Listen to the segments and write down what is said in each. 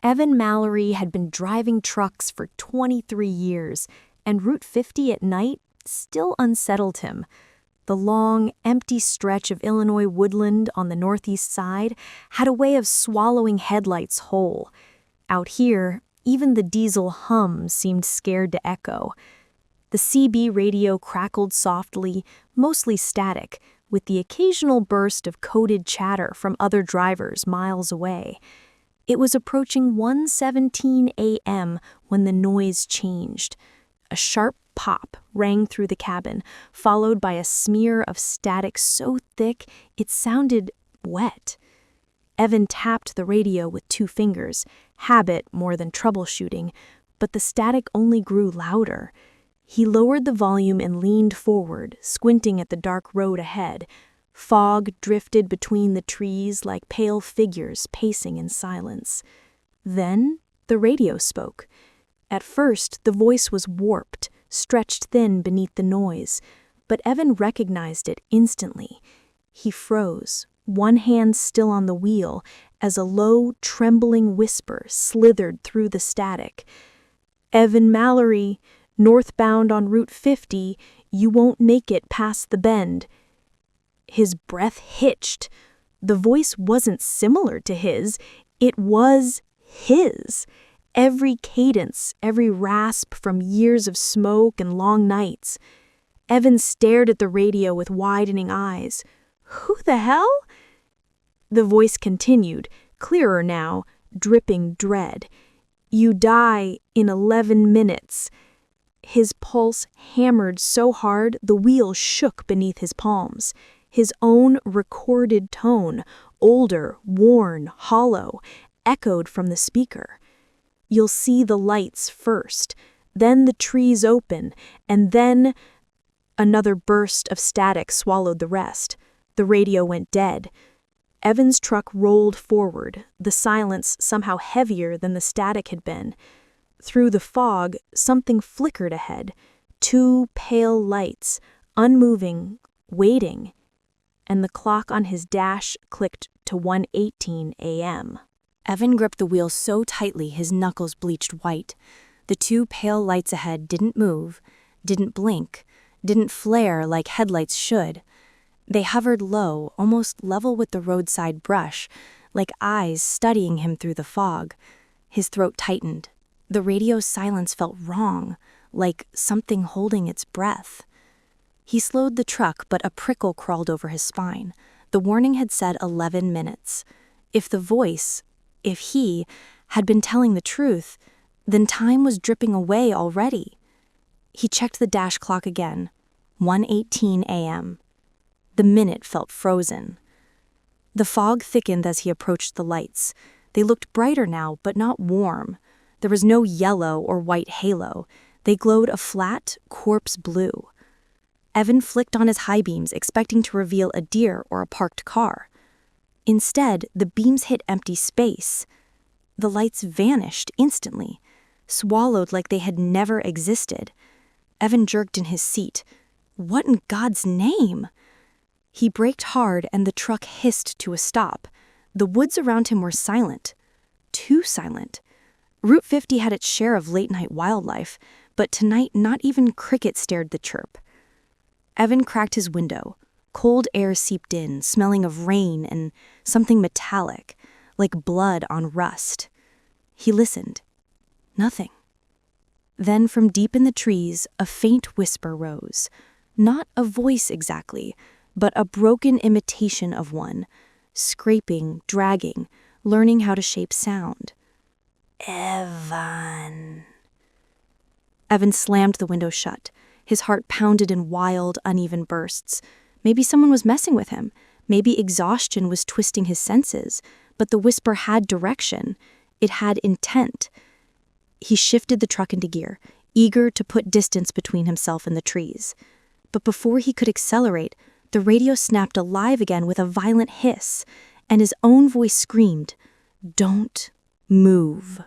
Evan Mallory had been driving trucks for 23 years, and Route 50 at night still unsettled him. The long, empty stretch of Illinois woodland on the northeast side had a way of swallowing headlights whole. Out here, even the diesel hum seemed scared to echo. The CB radio crackled softly, mostly static, with the occasional burst of coded chatter from other drivers miles away. It was approaching 1:17 a.m. when the noise changed. A sharp pop rang through the cabin, followed by a smear of static so thick it sounded wet. Evan tapped the radio with 2 fingers, habit more than troubleshooting, but the static only grew louder. He lowered the volume and leaned forward, squinting at the dark road ahead. Fog drifted between the trees like pale figures pacing in silence. Then the radio spoke. At first, the voice was warped, stretched thin beneath the noise, but Evan recognized it instantly. He froze, one hand still on the wheel, as a low, trembling whisper slithered through the static. "Evan Mallory, northbound on Route 50, you won't make it past the bend." His breath hitched. The voice wasn't similar to his, it was his. Every cadence, every rasp from years of smoke and long nights. Evan stared at the radio with widening eyes. "Who the hell?" The voice continued, clearer now, dripping dread. "You die in 11 minutes. His pulse hammered so hard the wheel shook beneath his palms. His own recorded tone, older, worn, hollow, echoed from the speaker. "You'll see the lights first, then the trees open, and then—" Another burst of static swallowed the rest. The radio went dead. Evan's truck rolled forward, the silence somehow heavier than the static had been. Through the fog, something flickered ahead. 2 pale lights, unmoving, waiting. And the clock on his dash clicked to 1:18 a.m. Evan gripped the wheel so tightly his knuckles bleached white. The 2 pale lights ahead didn't move, didn't blink, didn't flare like headlights should. They hovered low, almost level with the roadside brush, like eyes studying him through the fog. His throat tightened. The radio's silence felt wrong, like something holding its breath. He slowed the truck, but a prickle crawled over his spine. The warning had said 11 minutes. If the voice, if he, had been telling the truth, then time was dripping away already. He checked the dash clock again. 1:18 a.m. The minute felt frozen. The fog thickened as he approached the lights. They looked brighter now, but not warm. There was no yellow or white halo. They glowed a flat, corpse blue. Evan flicked on his high beams, expecting to reveal a deer or a parked car. Instead, the beams hit empty space. The lights vanished instantly, swallowed like they had never existed. Evan jerked in his seat. What in God's name? He braked hard and the truck hissed to a stop. The woods around him were silent. Too silent. Route 50 had its share of late-night wildlife, but tonight not even crickets dared the chirp. Evan cracked his window. Cold air seeped in, smelling of rain and something metallic, like blood on rust. He listened. Nothing. Then from deep in the trees, a faint whisper rose. Not a voice exactly, but a broken imitation of one, scraping, dragging, learning how to shape sound. "Evan." Evan slammed the window shut. His heart pounded in wild, uneven bursts. Maybe someone was messing with him. Maybe exhaustion was twisting his senses. But the whisper had direction. It had intent. He shifted the truck into gear, eager to put distance between himself and the trees. But before he could accelerate, the radio snapped alive again with a violent hiss, and his own voice screamed, "Don't move."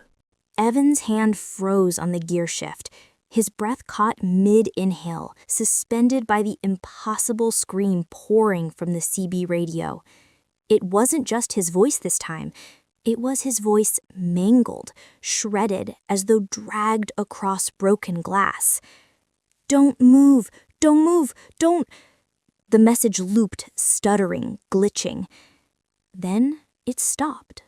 Evan's hand froze on the gear shift. His breath caught mid-inhale, suspended by the impossible scream pouring from the CB radio. It wasn't just his voice this time. It was his voice mangled, shredded, as though dragged across broken glass. "Don't move! Don't move! Don't—" The message looped, stuttering, glitching. Then it stopped.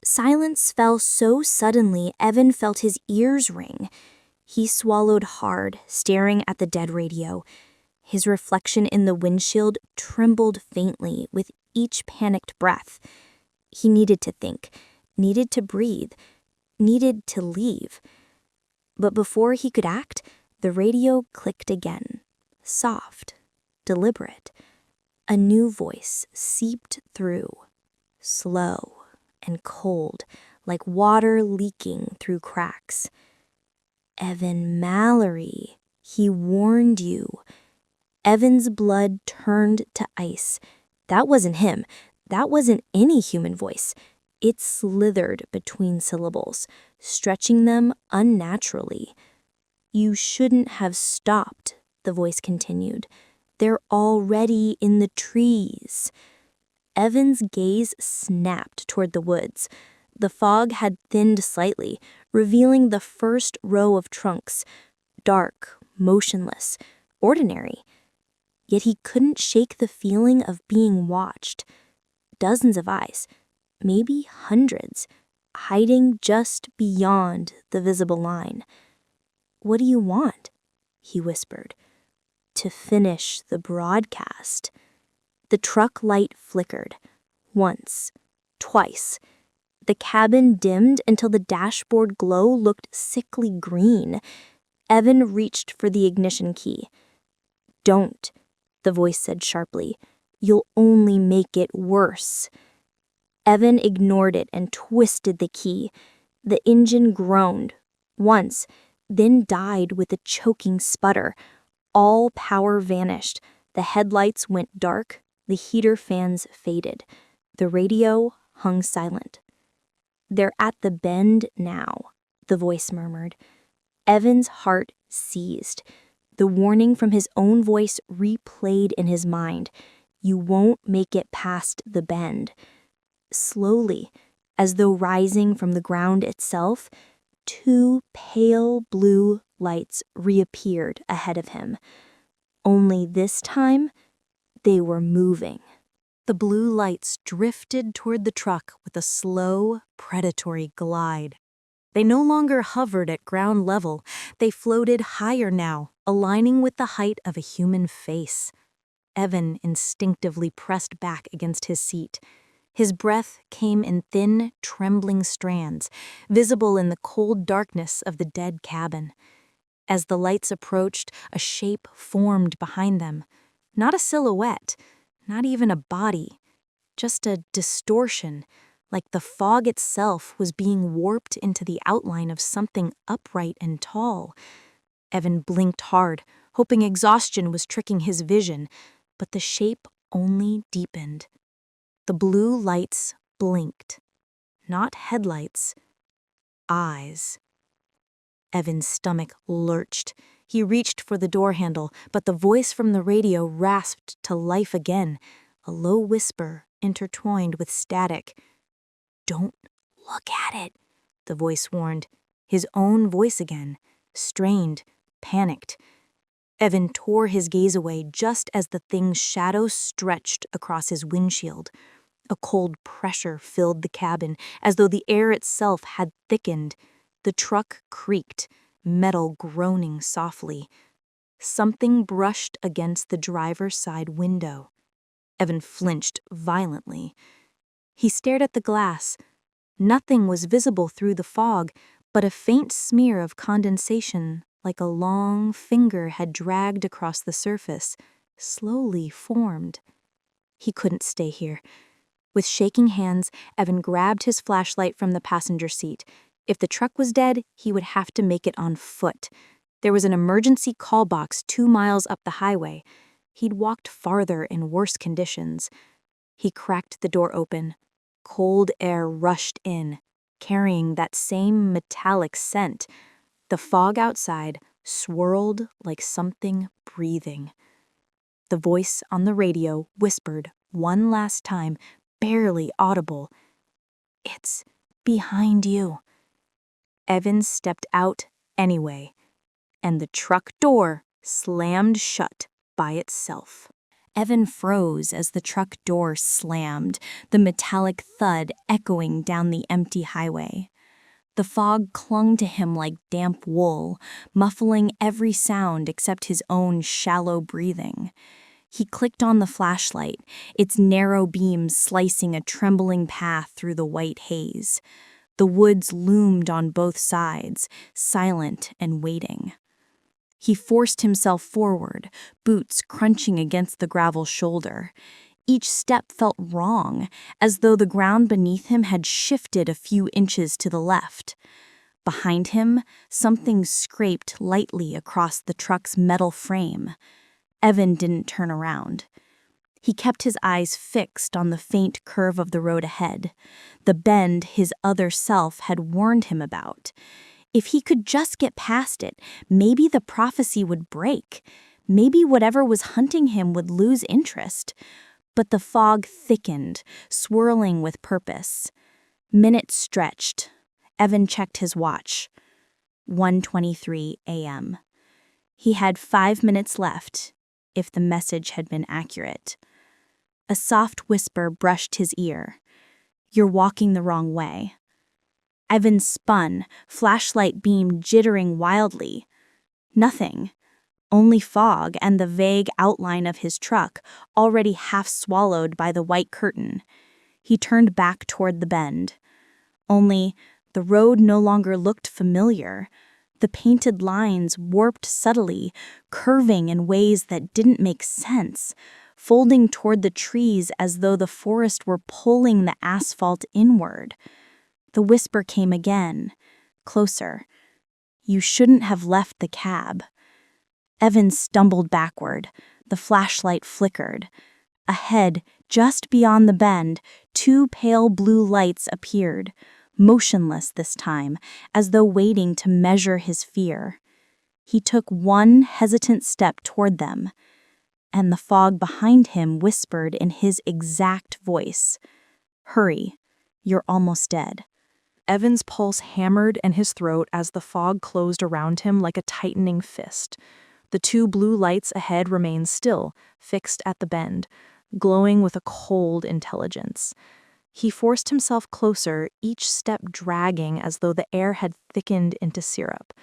Silence fell so suddenly Evan felt his ears ring. He swallowed hard, staring at the dead radio. His reflection in the windshield trembled faintly with each panicked breath. He needed to think, needed to breathe, needed to leave. But before he could act, the radio clicked again, soft, deliberate. A new voice seeped through, slow and cold, like water leaking through cracks. "Evan Mallory, he warned you." Evan's blood turned to ice. That wasn't him. That wasn't any human voice. It slithered between syllables, stretching them unnaturally. "You shouldn't have stopped," the voice continued. "They're already in the trees." Evan's gaze snapped toward the woods. The fog had thinned slightly, revealing the first row of trunks, dark, motionless, ordinary. Yet he couldn't shake the feeling of being watched. Dozens of eyes, maybe hundreds, hiding just beyond the visible line. "What do you want?" he whispered. "To finish the broadcast." The truck light flickered. Once, twice. The cabin dimmed until the dashboard glow looked sickly green. Evan reached for the ignition key. "Don't," the voice said sharply. "You'll only make it worse." Evan ignored it and twisted the key. The engine groaned, once, then died with a choking sputter. All power vanished. The headlights went dark. The heater fans faded. The radio hung silent. "They're at the bend now," the voice murmured. Evan's heart seized. The warning from his own voice replayed in his mind. "You won't make it past the bend." Slowly, as though rising from the ground itself, two pale blue lights reappeared ahead of him. Only this time, they were moving. The blue lights drifted toward the truck with a slow, predatory glide. They no longer hovered at ground level. They floated higher now, aligning with the height of a human face. Evan instinctively pressed back against his seat. His breath came in thin, trembling strands, visible in the cold darkness of the dead cabin. As the lights approached, a shape formed behind them. Not a silhouette, not even a body, just a distortion, like the fog itself was being warped into the outline of something upright and tall. Evan blinked hard, hoping exhaustion was tricking his vision, but the shape only deepened. The blue lights blinked. Not headlights, eyes. Evan's stomach lurched. He reached for the door handle, but the voice from the radio rasped to life again, a low whisper intertwined with static. "Don't look at it," the voice warned. His own voice again, strained, panicked. Evan tore his gaze away just as the thing's shadow stretched across his windshield. A cold pressure filled the cabin, as though the air itself had thickened. The truck creaked, metal groaning softly. Something brushed against the driver's side window. Evan flinched violently. He stared at the glass. Nothing was visible through the fog, but a faint smear of condensation, like a long finger had dragged across the surface, slowly formed. He couldn't stay here. With shaking hands, Evan grabbed his flashlight from the passenger seat. If the truck was dead, he would have to make it on foot. There was an emergency call box 2 miles up the highway. He'd walked farther in worse conditions. He cracked the door open. Cold air rushed in, carrying that same metallic scent. The fog outside swirled like something breathing. The voice on the radio whispered one last time, barely audible. It's behind you. Evan stepped out anyway, and the truck door slammed shut by itself. Evan froze as the truck door slammed, the metallic thud echoing down the empty highway. The fog clung to him like damp wool, muffling every sound except his own shallow breathing. He clicked on the flashlight, its narrow beams slicing a trembling path through the white haze. The woods loomed on both sides, silent and waiting. He forced himself forward, boots crunching against the gravel shoulder. Each step felt wrong, as though the ground beneath him had shifted a few inches to the left. Behind him, something scraped lightly across the truck's metal frame. Evan didn't turn around. He kept his eyes fixed on the faint curve of the road ahead, the bend his other self had warned him about. If he could just get past it, maybe the prophecy would break. Maybe whatever was hunting him would lose interest. But the fog thickened, swirling with purpose. Minutes stretched. Evan checked his watch. 1:23 a.m. He had 5 minutes left, if the message had been accurate. A soft whisper brushed his ear. "You're walking the wrong way." Evan spun, flashlight beam jittering wildly. Nothing. Only fog and the vague outline of his truck, already half swallowed by the white curtain. He turned back toward the bend. Only the road no longer looked familiar. The painted lines warped subtly, curving in ways that didn't make sense, folding toward the trees as though the forest were pulling the asphalt inward. The whisper came again, closer. "You shouldn't have left the cab." Evan stumbled backward. The flashlight flickered. Ahead, just beyond the bend, 2 pale blue lights appeared, motionless this time, as though waiting to measure his fear. He took one hesitant step toward them, and the fog behind him whispered in his exact voice, "Hurry, you're almost dead." Evan's pulse hammered in his throat as the fog closed around him like a tightening fist. The 2 blue lights ahead remained still, fixed at the bend, glowing with a cold intelligence. He forced himself closer, each step dragging as though the air had thickened into syrup.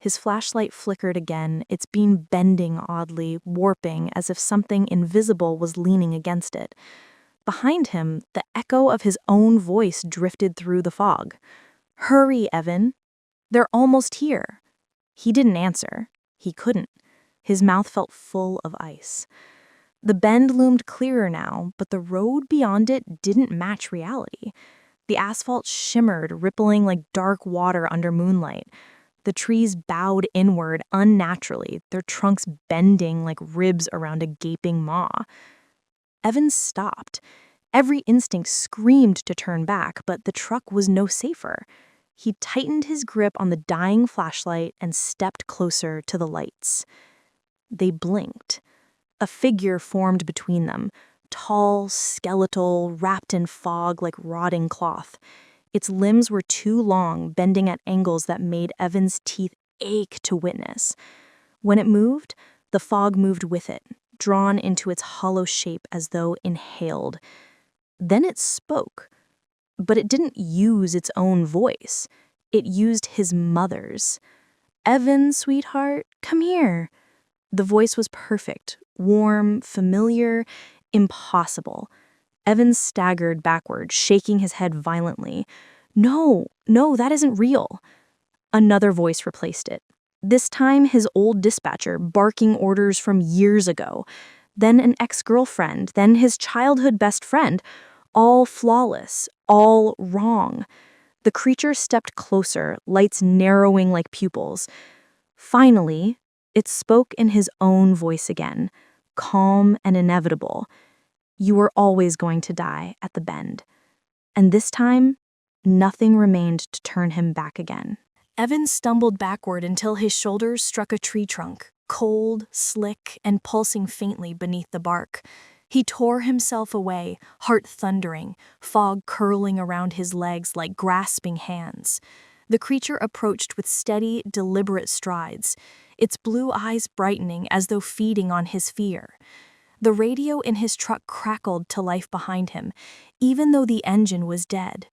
His flashlight flickered again, its beam bending oddly, warping as if something invisible was leaning against it. Behind him, the echo of his own voice drifted through the fog. "Hurry, Evan. They're almost here." He didn't answer. He couldn't. His mouth felt full of ice. The bend loomed clearer now, but the road beyond it didn't match reality. The asphalt shimmered, rippling like dark water under moonlight. The trees bowed inward unnaturally, their trunks bending like ribs around a gaping maw. Evan stopped. Every instinct screamed to turn back, but the truck was no safer. He tightened his grip on the dying flashlight and stepped closer to the lights. They blinked. A figure formed between them, tall, skeletal, wrapped in fog like rotting cloth. Its limbs were too long, bending at angles that made Evan's teeth ache to witness. When it moved, the fog moved with it, drawn into its hollow shape as though inhaled. Then it spoke, but it didn't use its own voice. It used his mother's. "Evan, sweetheart, come here." The voice was perfect, warm, familiar, impossible. Evan staggered backward, shaking his head violently. No, that isn't real." Another voice replaced it. This time his old dispatcher, barking orders from years ago. Then an ex-girlfriend, then his childhood best friend. All flawless, all wrong. The creature stepped closer, lights narrowing like pupils. Finally, it spoke in his own voice again, calm and inevitable. "You were always going to die at the bend." And this time, nothing remained to turn him back again. Evan stumbled backward until his shoulders struck a tree trunk, cold, slick, and pulsing faintly beneath the bark. He tore himself away, heart thundering, fog curling around his legs like grasping hands. The creature approached with steady, deliberate strides, its blue eyes brightening as though feeding on his fear. The radio in his truck crackled to life behind him, even though the engine was dead.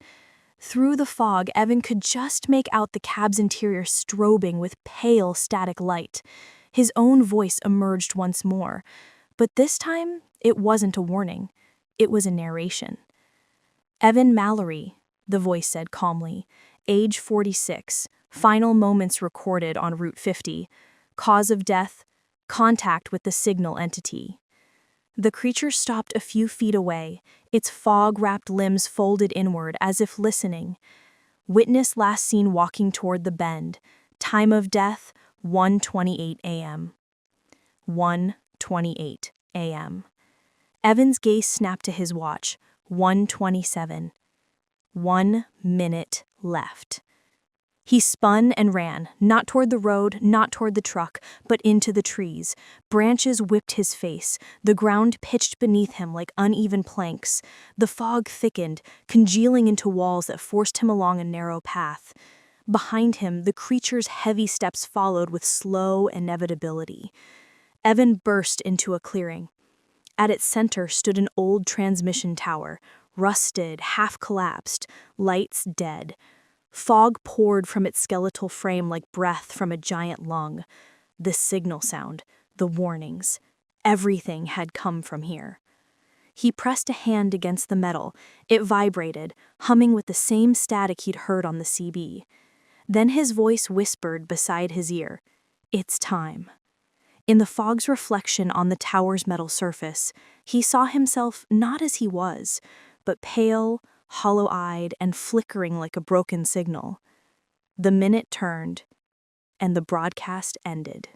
Through the fog, Evan could just make out the cab's interior strobing with pale, static light. His own voice emerged once more, but this time it wasn't a warning. It was a narration. "Evan Mallory," the voice said calmly, age 46, final moments recorded on Route 50, cause of death, contact with the signal entity. The creature stopped a few feet away, its fog-wrapped limbs folded inward as if listening. Witness last seen walking toward the bend. Time of death, 1:28 a.m. 1:28 a.m. Evan's gaze snapped to his watch. 1:27. 1 minute left. He spun and ran, not toward the road, not toward the truck, but into the trees. Branches whipped his face. The ground pitched beneath him like uneven planks. The fog thickened, congealing into walls that forced him along a narrow path. Behind him, the creature's heavy steps followed with slow inevitability. Evan burst into a clearing. At its center stood an old transmission tower, rusted, half-collapsed, lights dead. Fog poured from its skeletal frame like breath from a giant lung. The signal sound, the warnings, everything had come from here. He pressed a hand against the metal. It vibrated, humming with the same static he'd heard on the CB. Then his voice whispered beside his ear, "It's time." In the fog's reflection on the tower's metal surface, he saw himself not as he was, but pale, hollow-eyed, and flickering like a broken signal. The minute turned, and the broadcast ended.